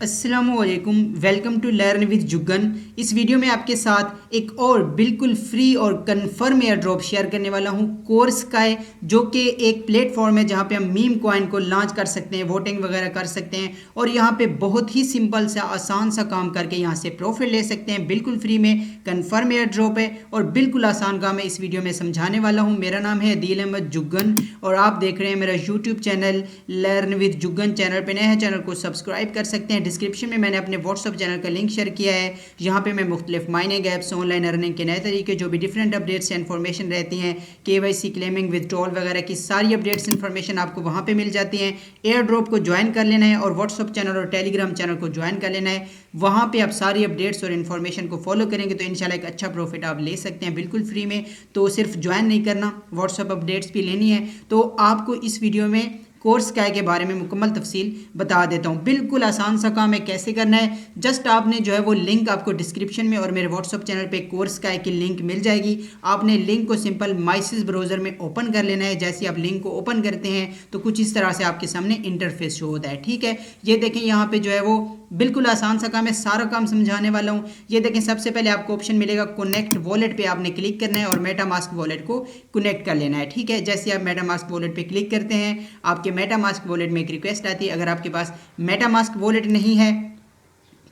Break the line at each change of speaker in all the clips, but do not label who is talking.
अस्सलामुअलैकुम, welcome to learn with Jugan. इस video में आपके साथ एक और बिल्कुल फ्री और कंफर्म एयर ड्रॉप शेयर करने वाला हूं कोर्स का है, जो कि एक प्लेटफॉर्म है जहां पे हम मीम कॉइन को लॉन्च कर सकते हैं, वोटिंग वगैरह कर सकते हैं और यहां पे बहुत ही सिंपल सा आसान सा काम करके यहां से प्रॉफिट ले सकते हैं। बिल्कुल फ्री में कंफर्म एयर ड्रॉप है और बिल्कुल आसान काम है, इस वीडियो में समझाने वाला हूँ। मेरा नाम है अदील अहमद जुगन और आप देख रहे हैं मेरा YouTube channel learn with Jugan. Channel पे नए हैं, चैनल को सब्सक्राइब कर सकते हैं। डिस्क्रिप्शन में मैंने अपने व्हाट्सअप चैनल का लिंक शेयर किया है। यहाँ पे मैं मुख्तलिफ माइनिंग ऐप्स, ऑनलाइन अर्निंग के नए तरीके, जो भी डिफरेंट अपडेट्स या इन्फॉर्मेशन रहती हैं, KYC क्लेमिंग, विदड्रॉल वगैरह की सारी अपडेट्स इन्फॉर्मेशन आपको वहाँ पे मिल जाती हैं। एयर ड्रॉप को ज्वाइन कर लेना है और व्हाट्सअप चैनल और टेलीग्राम चैनल को ज्वाइन कर लेना है। वहाँ पे आप सारी अपडेट्स और इन्फॉर्मेशन को फॉलो करेंगे तो इंशाल्लाह एक अच्छा प्रॉफिट आप ले सकते हैं बिल्कुल फ्री में। तो सिर्फ ज्वाइन नहीं करना, व्हाट्सअप अपडेट्स भी लेनी है। तो आपको इस वीडियो में कोर्स क्या के बारे में मुकम्मल तफसील बता देता हूँ। बिल्कुल आसान सा काम है, कैसे करना है। जस्ट आपने जो है वो लिंक आपको डिस्क्रिप्शन में और मेरे व्हाट्सअप चैनल पे कोर्स क्या की लिंक मिल जाएगी। आपने लिंक को सिंपल माइसिस ब्राउज़र में ओपन कर लेना है। जैसे आप लिंक को ओपन करते हैं तो कुछ इस तरह से आपके सामने इंटरफेस शो होता है। ठीक है, ये देखें यहाँ पे जो है वो बिल्कुल आसान सा काम है, सारा काम समझाने वाला हूँ। ये देखें, सबसे पहले आपको ऑप्शन मिलेगा कनेक्ट वॉलेट पे, आपने क्लिक करना है और मेटामास्क वॉलेट को कनेक्ट कर लेना है। ठीक है, जैसे आप मेटामास्क वॉलेट पे क्लिक करते हैं आपके मेटामास्क वॉलेट में एक रिक्वेस्ट आती है। अगर आपके पास मेटामास्क वॉलेट नहीं है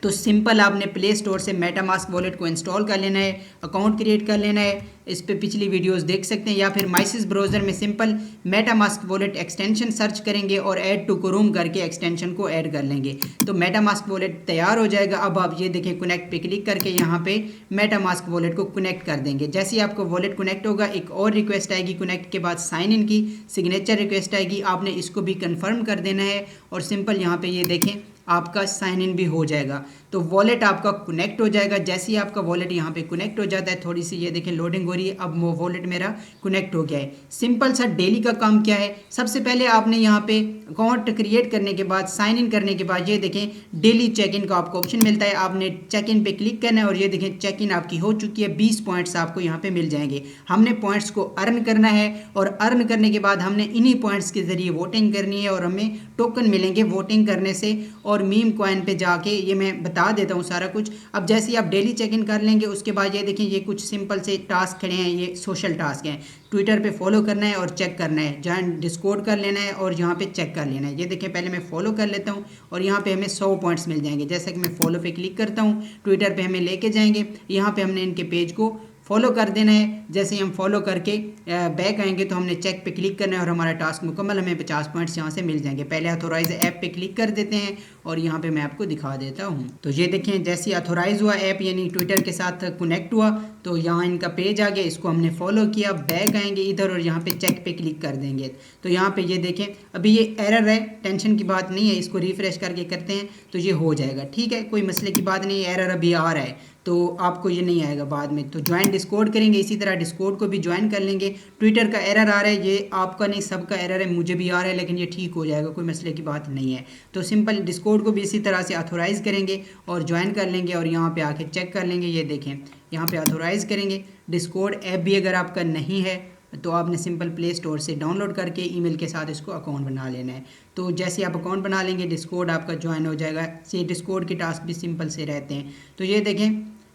तो सिंपल आपने प्ले स्टोर से मेटामास्क वॉलेट को इंस्टॉल कर लेना है, अकाउंट क्रिएट कर लेना है। इस पे पिछली वीडियोस देख सकते हैं, या फिर माइसिस ब्राउज़र में simple MetaMask wallet extension search करेंगे और ऐड टू क्रोम करके एक्सटेंशन को ऐड कर लेंगे तो मेटामास्क वॉलेट तैयार हो जाएगा। अब आप ये देखें, कनेक्ट पे क्लिक करके यहाँ पे मेटामास्क वॉलेट को कनेक्ट कर देंगे। जैसे ही आपको वॉलेट कनेक्ट होगा एक और रिक्वेस्ट आएगी, कनेक्ट के बाद साइन इन की सिग्नेचर रिक्वेस्ट आएगी, आपने इसको भी कन्फर्म कर देना है और सिंपल यहाँ पे ये देखें आपका साइन इन भी हो जाएगा। तो वॉलेट आपका कनेक्ट हो जाएगा। जैसे ही आपका वॉलेट यहाँ पे कनेक्ट हो जाता है, थोड़ी सी ये देखें लोडिंग हो रही है, अब वो वॉलेट मेरा कनेक्ट हो गया है। सिंपल सा डेली का काम क्या है, सबसे पहले आपने यहाँ पे अकाउंट क्रिएट करने के बाद, साइन इन करने के बाद ये देखें डेली चेक इन का आपको ऑप्शन मिलता है। आपने चेक इन पे क्लिक करना है और ये देखें चेक इन आपकी हो चुकी है। 20 पॉइंट्स आपको यहाँ पे मिल जाएंगे। हमने पॉइंट्स को अर्न करना है और अर्न करने के बाद हमने इन्हीं पॉइंट्स के जरिए वोटिंग करनी है और हमें टोकन मिलेंगे वोटिंग करने से। और मीम कॉइन पे जाके ये मैं बता देता हूँ सारा कुछ। अब जैसे ही आप डेली चेक इन कर लेंगे उसके बाद ये देखें ये कुछ सिंपल से टास्क खड़े हैं, ये सोशल टास्क हैं। ट्विटर पे फॉलो करना है और चेक करना है, जहाँ डिस्कॉर्ड कर लेना है और यहाँ पे चेक कर लेना है। ये देखें पहले मैं फॉलो कर लेता हूँ और यहाँ पे हमें 100 पॉइंट्स मिल जाएंगे। जैसे कि मैं फॉलो पे क्लिक करता हूँ, ट्विटर पे हमें लेके जाएंगे, यहाँ पे हमने इनके पेज को फॉलो कर देना है। जैसे ही हम फॉलो करके बैक आएंगे तो हमने चेक पे क्लिक करना है और हमारा टास्क मुकम्मल, हमें 50 पॉइंट्स यहाँ से मिल जाएंगे। पहले अथोराइज ऐप पे क्लिक कर देते हैं और यहाँ पे मैं आपको दिखा देता हूँ। तो ये देखें जैसे अथोराइज हुआ ऐप, यानी ट्विटर के साथ कनेक्ट हुआ, तो यहाँ इनका पेज आ गया, इसको हमने फॉलो किया, बैक आएंगे इधर और यहाँ पे चेक पे क्लिक कर देंगे। तो यहाँ पे ये देखें अभी ये एरर है, टेंशन की बात नहीं है, इसको रिफ्रेश करके करते हैं तो ये हो जाएगा। ठीक है, कोई मसले की बात नहीं है, एरर अभी आ रहा है तो आपको ये नहीं आएगा बाद में। तो ज्वाइन डिस्कॉर्ड करेंगे, इसी तरह डिस्कॉर्ड को भी ज्वाइन कर लेंगे। ट्विटर का एरर आ रहा है, ये आपका नहीं सबका एरर है, मुझे भी आ रहा है, लेकिन ये ठीक हो जाएगा, कोई मसले की बात नहीं है। तो सिंपल डिस्कॉर्ड को भी इसी तरह से अथोराइज़ करेंगे और ज्वाइन कर लेंगे और यहाँ पे आके चेक कर लेंगे। ये देखें यहाँ पे अथोराइज़ करेंगे। डिस्कॉर्ड ऐप भी अगर आपका नहीं है तो आपने सिंपल प्ले स्टोर से डाउनलोड करके ईमेल के साथ इसको अकाउंट बना लेना है। तो जैसे आप अकाउंट बना लेंगे डिस्कॉर्ड आपका ज्वाइन हो जाएगा। ये डिस्कॉर्ड के टास्क भी सिंपल से रहते हैं। तो ये देखें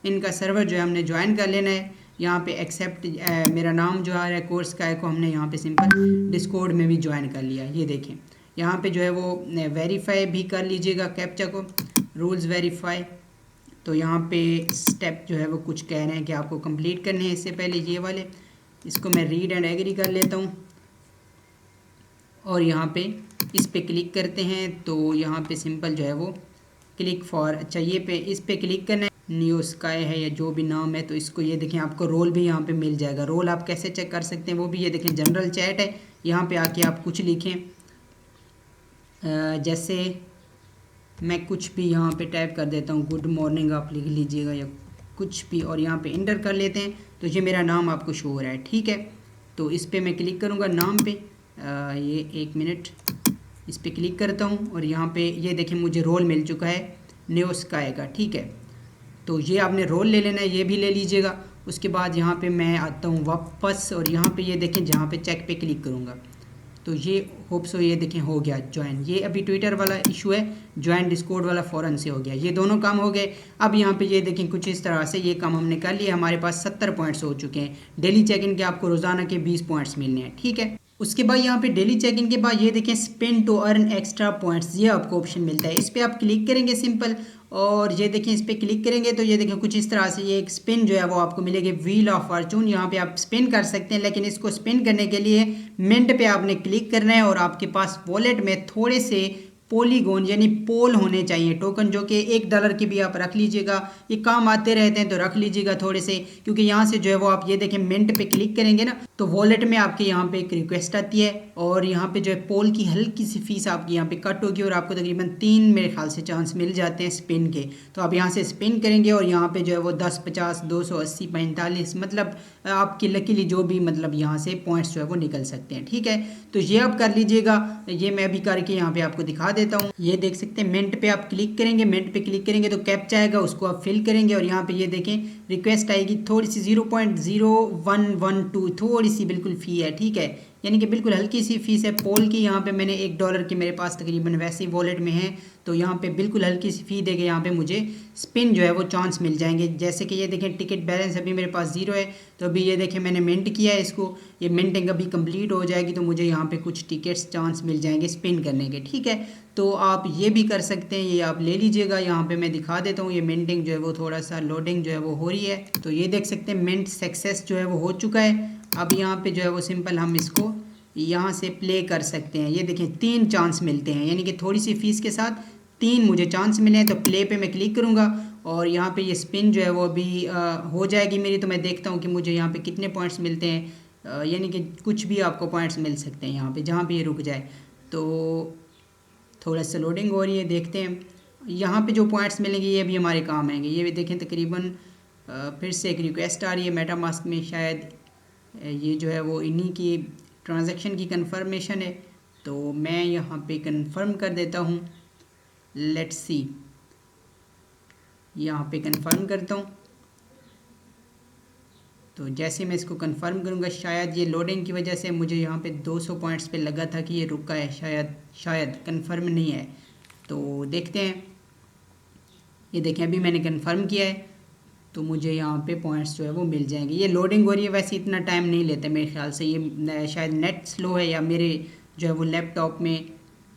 इनका सर्वर जो है हमने ज्वाइन कर लेना है। यहाँ पे एक्सेप्ट मेरा नाम जो आ रहा है कोर्स का है को हमने यहाँ पे सिंपल डिस्कॉर्ड में भी ज्वाइन कर लिया। ये देखें यहाँ पे जो है वो वेरीफाई भी कर लीजिएगा कैप्चा को, रूल्स वेरीफाई। तो यहाँ पे स्टेप जो है वो कुछ कह रहे हैं कि आपको कंप्लीट करने हैं। इससे पहले ये वाले, इसको मैं रीड एंड एग्री कर लेता हूँ और यहाँ पे इस पे क्लिक करते हैं। तो यहाँ पे सिंपल जो है वो क्लिक फॉर, अच्छा ये पे इस पे क्लिक करना है, न्यू स्काई है या जो भी नाम है। तो इसको ये देखें आपको रोल भी यहाँ पे मिल जाएगा। रोल आप कैसे चेक कर सकते हैं वो भी ये देखें, जनरल चैट है, यहाँ पे आके आप कुछ लिखें। जैसे मैं कुछ भी यहाँ पे टाइप कर देता हूँ, गुड मॉर्निंग आप लिख लीजिएगा या कुछ भी और यहाँ पे इंटर कर लेते हैं तो ये मेरा नाम आपको शो हो रहा है। ठीक है, तो इस पर मैं क्लिक करूँगा नाम पे, ये एक मिनट, इस पर क्लिक करता हूँ और यहाँ पे ये देखें मुझे रोल मिल चुका है न्यू स्काई का। ठीक है, तो ये आपने रोल ले लेना है, ये भी ले लीजिएगा। उसके बाद यहाँ पे मैं आता हूँ वापस और यहाँ पे ये देखें जहाँ पे चेक पे क्लिक करूँगा तो ये होप सो ये देखें हो गया ज्वाइन। ये अभी ट्विटर वाला इशू है, ज्वाइन डिस्कॉर्ड वाला फ़ौरन से हो गया। ये दोनों काम हो गए। अब यहाँ पे ये देखें कुछ इस तरह से ये काम हमने कर लिया। हमारे पास 70 पॉइंट्स हो चुके हैं। डेली चेक इन के आपको रोज़ाना के 20 पॉइंट्स मिलने हैं, ठीक है। उसके बाद यहाँ पे डेली चेक इन के बाद ये देखें spin to earn extra points, ये आपको ऑप्शन मिलता है। इस पर आप क्लिक करेंगे सिंपल, और ये देखें इस पर क्लिक करेंगे तो ये देखें कुछ इस तरह से ये एक स्पिन जो है वो आपको मिलेगी, व्हील ऑफ फॉर्चून। यहाँ पे आप स्पिन कर सकते हैं, लेकिन इसको स्पिन करने के लिए मिंट पे आपने क्लिक करना है और आपके पास वॉलेट में थोड़े से पॉलीगॉन यानी पोल होने चाहिए टोकन, जो कि $1 के भी आप रख लीजिएगा। ये काम आते रहते हैं तो रख लीजिएगा थोड़े से, क्योंकि यहाँ से जो है वो आप ये देखें मिंट पे क्लिक करेंगे ना तो वॉलेट में आपके यहाँ पे एक रिक्वेस्ट आती है और यहाँ पे जो है पोल की हल्की सी फीस आपकी यहाँ पे कट होगी और आपको तकरीबन 3 मेरे ख्याल से चांस मिल जाते हैं स्पिन के। तो आप यहाँ से स्पिन करेंगे और यहाँ पे जो है वो 10, 50, 280, 45 मतलब आपकी लकीली जो भी मतलब यहाँ से पॉइंट्स जो है वो निकल सकते हैं, ठीक है। तो ये आप कर लीजिएगा। ये मैं अभी करके यहाँ पे आपको दिखा देता हूँ। ये देख सकते हैं मिंट पे आप क्लिक करेंगे, मिंट पे क्लिक करेंगे तो कैप्चा आएगा, उसको आप फिल करेंगे और यहाँ पे ये देखें रिक्वेस्ट आएगी थोड़ी सी 0.0112 थोड़ी सी बिल्कुल फ़ी है, ठीक है, यानी कि बिल्कुल हल्की सी फीस है पोल की। यहाँ पे मैंने $1 की मेरे पास तकरीबन वैसे ही वॉलेट में है, तो यहाँ पे बिल्कुल हल्की सी फ़ी देके यहाँ पे मुझे स्पिन जो है वो चांस मिल जाएंगे। जैसे कि ये देखें टिकट बैलेंस अभी मेरे पास 0 है, तो अभी ये देखें मैंने मिंट किया है इसको, ये मिंटिंग अभी कंप्लीट हो जाएगी तो मुझे यहाँ पे कुछ टिकट्स चांस मिल जाएंगे स्पिन करने के, ठीक है। तो आप ये भी कर सकते हैं, ये आप ले लीजिएगा। यहाँ पे मैं दिखा देता हूँ, ये मिंटिंग जो है वो थोड़ा सा लोडिंग जो है वो हो रही है। तो ये देख सकते हैं मिंट सक्सेस जो है वो हो चुका है। अब यहाँ पे जो है वो सिंपल हम इसको यहाँ से प्ले कर सकते हैं। ये देखें 3 चांस मिलते हैं, यानी कि थोड़ी सी फीस के साथ 3 मुझे चांस मिले हैं। तो प्ले पे मैं क्लिक करूँगा और यहाँ पे ये स्पिन जो है वो अभी हो जाएगी मेरी। तो मैं देखता हूँ कि मुझे यहाँ पे कितने पॉइंट्स मिलते हैं, यानी कि कुछ भी आपको पॉइंट्स मिल सकते हैं यहाँ पे जहाँ पे ये रुक जाए। तो थोड़ा सा लोडिंग हो रही है, देखते हैं यहाँ पे जो पॉइंट्स मिलेंगे ये भी हमारे काम आएंगे। ये भी देखें तकरीबन फिर से एक रिक्वेस्ट आ रही है मेटामास्क में, शायद ये जो है वो इन्हीं की ट्रांजैक्शन की कंफर्मेशन है। तो मैं यहाँ पे कंफर्म कर देता हूँ, लेट्स सी, यहाँ पे कंफर्म करता हूँ। तो जैसे मैं इसको कंफर्म करूँगा, शायद ये लोडिंग की वजह से मुझे यहाँ पे 200 पॉइंट्स पे लगा था कि ये रुका है, शायद कंफर्म नहीं है। तो देखते हैं, ये देखें अभी मैंने कंफर्म किया है तो मुझे यहाँ पे पॉइंट्स जो है वो मिल जाएंगे। ये लोडिंग हो रही है, वैसे इतना टाइम नहीं लेते मेरे ख्याल से, ये शायद नेट स्लो है या मेरे जो है वो लैपटॉप में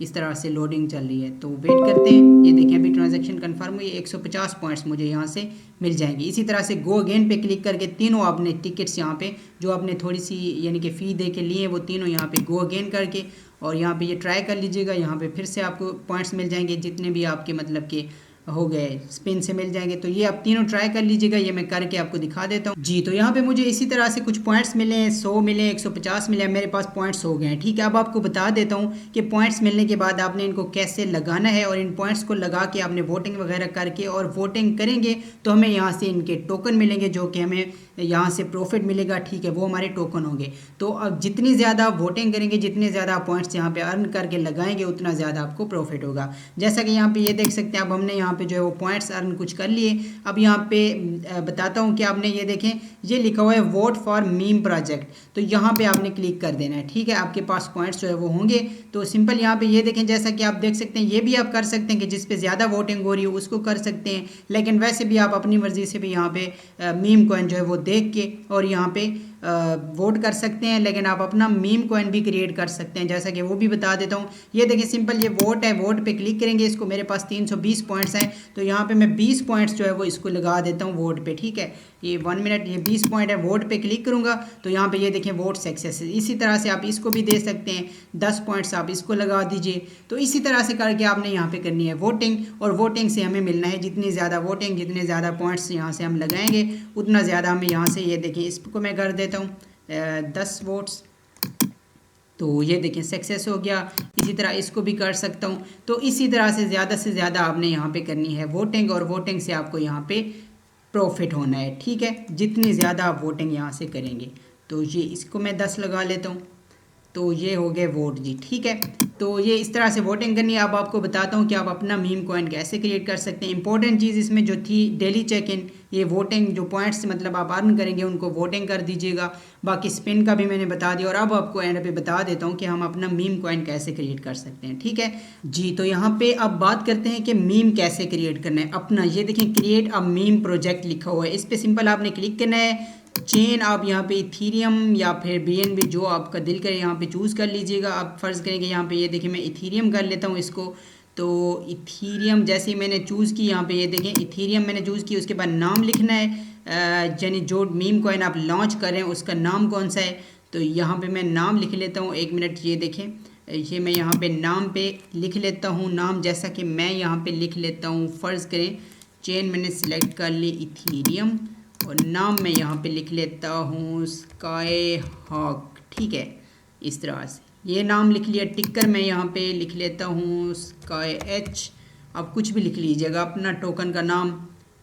इस तरह से लोडिंग चल रही है। तो वेट करते हैं। ये देखें अभी ट्रांजैक्शन कंफर्म हुई, 150 पॉइंट्स मुझे यहाँ से मिल जाएंगे। इसी तरह से गो अगेन पे क्लिक करके तीनों आपने टिकट्स यहाँ पे जो आपने थोड़ी सी यानी कि फ़ी दे के लिए वो तीनों यहाँ पे गो अगेन करके और यहाँ पे ये ट्राई कर लीजिएगा। यहाँ पे फिर से आपको पॉइंट्स मिल जाएंगे जितने भी आपके मतलब के हो गए स्पिन से मिल जाएंगे। तो ये आप तीनों ट्राई कर लीजिएगा, ये मैं करके आपको दिखा देता हूँ जी। तो यहाँ पे मुझे इसी तरह से कुछ पॉइंट्स मिले हैं, 100 मिले, 150 मिले, मेरे पास पॉइंट्स हो गए हैं, ठीक है। अब आपको बता देता हूँ कि पॉइंट्स मिलने के बाद आपने इनको कैसे लगाना है और इन पॉइंट्स को लगा के आपने वोटिंग वगैरह करके और वोटिंग करेंगे तो हमें यहाँ से इनके टोकन मिलेंगे, जो कि हमें यहाँ से प्रॉफिट मिलेगा, ठीक है, वो हमारे टोकन होंगे। तो अब जितनी ज़्यादा वोटिंग करेंगे, जितने ज़्यादा पॉइंट्स यहाँ पे अर्न करके लगाएंगे उतना ज़्यादा आपको प्रॉफिट होगा। जैसा कि यहाँ पे ये देख सकते हैं, अब हमने यहाँ पे जो है वो पॉइंट्स अर्न कुछ कर लिए। अब यहाँ पे बताता हूँ कि आपने ये देखें, ये लिखा हुआ है वोट फॉर मीम प्रोजेक्ट, तो यहाँ पे आपने क्लिक कर देना है, ठीक है। आपके पास पॉइंट्स जो है वो होंगे। तो सिंपल यहाँ पे ये देखें, जैसा कि आप देख सकते हैं, ये भी आप कर सकते हैं कि जिस पे ज़्यादा वोटिंग हो रही है उसको कर सकते हैं, लेकिन वैसे भी आप अपनी मर्ज़ी से भी यहाँ पे मीम कॉइन जो है वो देख के और यहाँ पे वोट कर सकते हैं। लेकिन आप अपना मीम कॉइन भी क्रिएट कर सकते हैं, जैसा कि वो भी बता देता हूँ। ये देखिए सिंपल ये वोट है, वोट पे क्लिक करेंगे, इसको मेरे पास 320 पॉइंट्स हैं, तो यहाँ पे मैं 20 पॉइंट्स जो है वो इसको लगा देता हूँ वोट पे, ठीक है। ये 1 मिनट, ये 20 पॉइंट है, वोट पे क्लिक करूँगा तो यहाँ पे ये देखें वोट सक्सेस। इसी तरह से आप इसको भी दे सकते हैं, 10 पॉइंट्स आप इसको लगा दीजिए। तो इसी तरह से करके आपने यहाँ पे करनी है वोटिंग, और वोटिंग से हमें मिलना है जितनी ज़्यादा वोटिंग, जितने ज़्यादा पॉइंट्स यहाँ से हम लगाएंगे उतना ज़्यादा हमें यहाँ से, ये देखिए इसको मैं कर देता हूँ 10 वोट्स, तो ये देखें सक्सेस हो गया। इसी तरह इसको भी कर सकता हूँ। तो इसी तरह से ज़्यादा आपने यहाँ पे करनी है वोटिंग, और वोटिंग से आपको यहाँ पे प्रॉफिट होना है, ठीक है, जितनी ज़्यादा आप वोटिंग यहाँ से करेंगे। तो ये इसको मैं 10 लगा लेता हूँ। तो ये हो गए वोट जी, ठीक है। तो ये इस तरह से वोटिंग करनी है। अब आपको बताता हूँ कि आप अपना मीम कॉइन कैसे क्रिएट कर सकते हैं। इंपॉर्टेंट चीज़ इसमें जो थी डेली चेक इन, ये वोटिंग जो पॉइंट्स मतलब आप अर्न करेंगे उनको वोटिंग कर दीजिएगा। बाकी स्पिन का भी मैंने बता दिया, और अब आपको एंड पे बता देता हूँ कि हम अपना मीम कॉइन कैसे क्रिएट कर सकते हैं, ठीक है जी। तो यहाँ पे अब बात करते हैं कि मीम कैसे क्रिएट करना है अपना। ये देखें क्रिएट अ मीम प्रोजेक्ट लिखा हुआ है, इस पर सिंपल आपने क्लिक करना है। चेन आप यहाँ पे इथीरियम या फिर BNB जो आपका दिल करे यहाँ पे चूज़ कर लीजिएगा। आप फ़र्ज़ करेंगे यहाँ पे, ये देखिए मैं इथीरियम कर लेता हूँ इसको। तो इथीरियम जैसे ही मैंने चूज़ की, यहाँ पे ये देखें इथीरियम मैंने चूज़ की। उसके बाद नाम लिखना है, यानी जो मीम कॉइन आप लॉन्च कर रहे हैं उसका नाम कौन सा है। तो यहाँ पे मैं नाम लिख लेता हूँ, 1 मिनट। ये देखें, ये मैं यहाँ पे नाम पे लिख लेता हूँ नाम, जैसा कि मैं यहाँ पे लिख लेता हूँ। फ़र्ज़ करें चेन मैंने सिलेक्ट कर ली इथीरियम, और नाम मैं यहाँ पे लिख लेता हूँ स्काई हॉक, ठीक है। इस तरह से ये नाम लिख लिया। टिकर मैं यहाँ पे लिख लेता हूँ स्काई एच। आप कुछ भी लिख लीजिएगा अपना टोकन का नाम।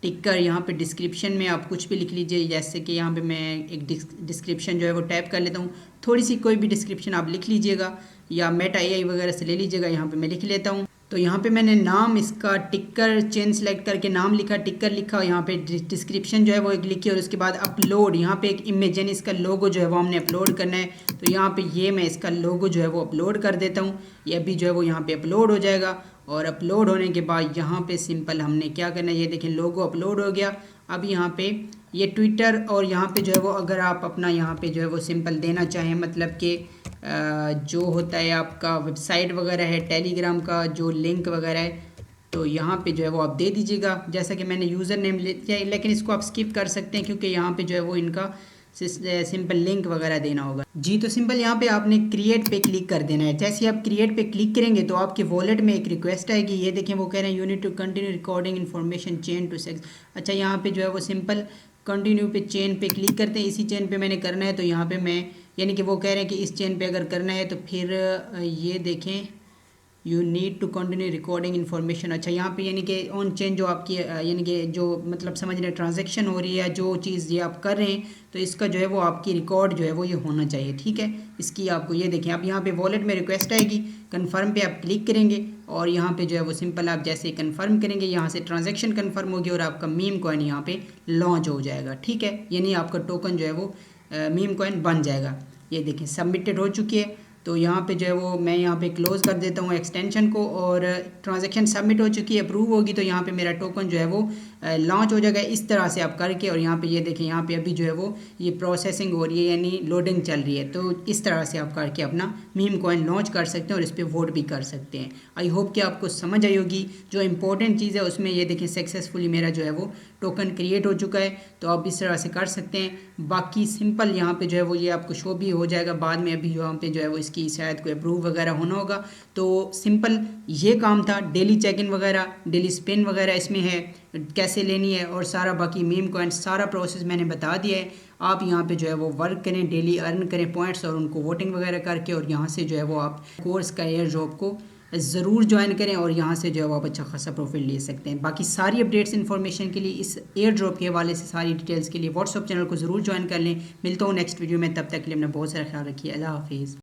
टिकर यहाँ पे डिस्क्रिप्शन में आप कुछ भी लिख लीजिए, जैसे कि यहाँ पे मैं एक डिस्क्रिप्शन जो है वो टाइप कर लेता हूँ। थोड़ी सी कोई भी डिस्क्रिप्शन आप लिख लीजिएगा, या मेटा AI वगैरह से ले लीजिएगा। यहाँ पे मैं लिख लेता हूँ। तो यहाँ पे मैंने नाम इसका टिकर चेन सेलेक्ट करके नाम लिखा, टिकर लिखा, और यहाँ पे डिस्क्रिप्शन जो है वो एक लिखी, और उसके बाद अपलोड यहाँ पे एक इमेज यानी इसका लोगो जो है वो हमने अपलोड करना है। तो यहाँ पे ये मैं इसका लोगो जो है वो अपलोड कर देता हूँ। ये अभी जो है वो यहाँ पे अपलोड हो जाएगा, और अपलोड होने के बाद यहाँ पे सिंपल हमने क्या करना है, ये देखें लोगो अपलोड हो गया। अब यहाँ पे ये ट्विटर, और यहाँ पे जो है वो अगर आप अपना यहाँ पे जो है वो सिंपल देना चाहें, मतलब कि जो होता है आपका वेबसाइट वगैरह है, टेलीग्राम का जो लिंक वगैरह है, तो यहाँ पे जो है वो आप दे दीजिएगा। जैसा कि मैंने यूज़र नेम लिया है, लेकिन इसको आप स्किप कर सकते हैं क्योंकि यहाँ पे जो है वो इनका सिंपल लिंक वगैरह देना होगा जी। तो सिंपल यहाँ पे आपने क्रिएट पे क्लिक कर देना है। जैसे आप क्रिएट पे क्लिक करेंगे तो आपके वॉलेट में एक रिक्वेस्ट आएगी। ये देखें वो कह रहे हैं you need to continue recording information chain to sex. अच्छा, यहाँ पे जो है वो सिंपल कंटिन्यू पे चेन पे क्लिक करते हैं। इसी चेन पे मैंने करना है, तो यहाँ पे मैं यानी कि वो कह रहे हैं कि इस चेन पे अगर करना है तो फिर ये देखें you need to continue recording information. अच्छा, यहाँ पे यानी कि ऑन चेन जो आपकी यानी कि जो मतलब समझ रहे ट्रांजैक्शन हो रही है, जो चीज़ ये आप कर रहे हैं, तो इसका जो है वो आपकी रिकॉर्ड जो है वो ये होना चाहिए, ठीक है। इसकी आपको ये देखें, अब यहाँ पे वॉलेट में रिक्वेस्ट आएगी, कन्फर्म पे आप क्लिक करेंगे, और यहाँ पे जो है वो सिंपल आप जैसे ही कन्फर्म करेंगे यहाँ से ट्रांजैक्शन कन्फर्म होगी, और आपका मीम कॉइन यहाँ पे लॉन्च हो जाएगा, ठीक है। यानी आपका टोकन जो है वो मीम कॉइन बन जाएगा। ये देखें सबमिटेड हो चुकी है। तो यहाँ पे जो है वो मैं यहाँ पे क्लोज़ कर देता हूँ एक्सटेंशन को, और ट्रांजैक्शन सबमिट हो चुकी है, अप्रूव होगी, तो यहाँ पे मेरा टोकन जो है वो लॉन्च हो जाएगा। इस तरह से आप करके, और यहाँ पे ये देखें यहाँ पे अभी जो है वो ये प्रोसेसिंग हो रही है यानी लोडिंग चल रही है। तो इस तरह से आप करके अपना मीम कॉइन लॉन्च कर सकते हैं और इस पर वोट भी कर सकते हैं। आई होप कि आपको समझ आई होगी। जो इंपॉर्टेंट चीज़ है उसमें ये देखें सक्सेसफुली मेरा जो है वो टोकन क्रिएट हो चुका है। तो आप इस तरह से कर सकते हैं। बाकी सिंपल यहाँ पे जो है वो ये आपको शो भी हो जाएगा बाद में। अभी यहाँ पे जो है वो इसकी शायद कोई अप्रूव वगैरह होना होगा। तो सिंपल ये काम था। डेली चेक इन वगैरह, डेली स्पिन वगैरह इसमें है, कैसे लेनी है, और सारा बाकी मीम कॉइन्स सारा प्रोसेस मैंने बता दिया है। आप यहाँ पे जो है वो वर्क करें, डेली अर्न करें पॉइंट्स, और उनको वोटिंग वगैरह करके, और यहाँ से जो है वो आप कोर्स का एयर ड्रॉप को ज़रूर ज्वाइन करें, और यहाँ से जो है वो आप अच्छा खासा प्रॉफिट ले सकते हैं। बाकी सारी अपडेट्स इन्फॉर्मेशन के लिए, इस एयर ड्रॉप के हवाले से सारी डिटेल्स के लिए व्हाट्सअप चैनल को ज़रूर ज्वाइन कर लें। मिलता हूँ नेक्स्ट वीडियो में, तब तक के लिए अपना बहुत सारा ख्याल रखिए। अल्लाह हाफिज़।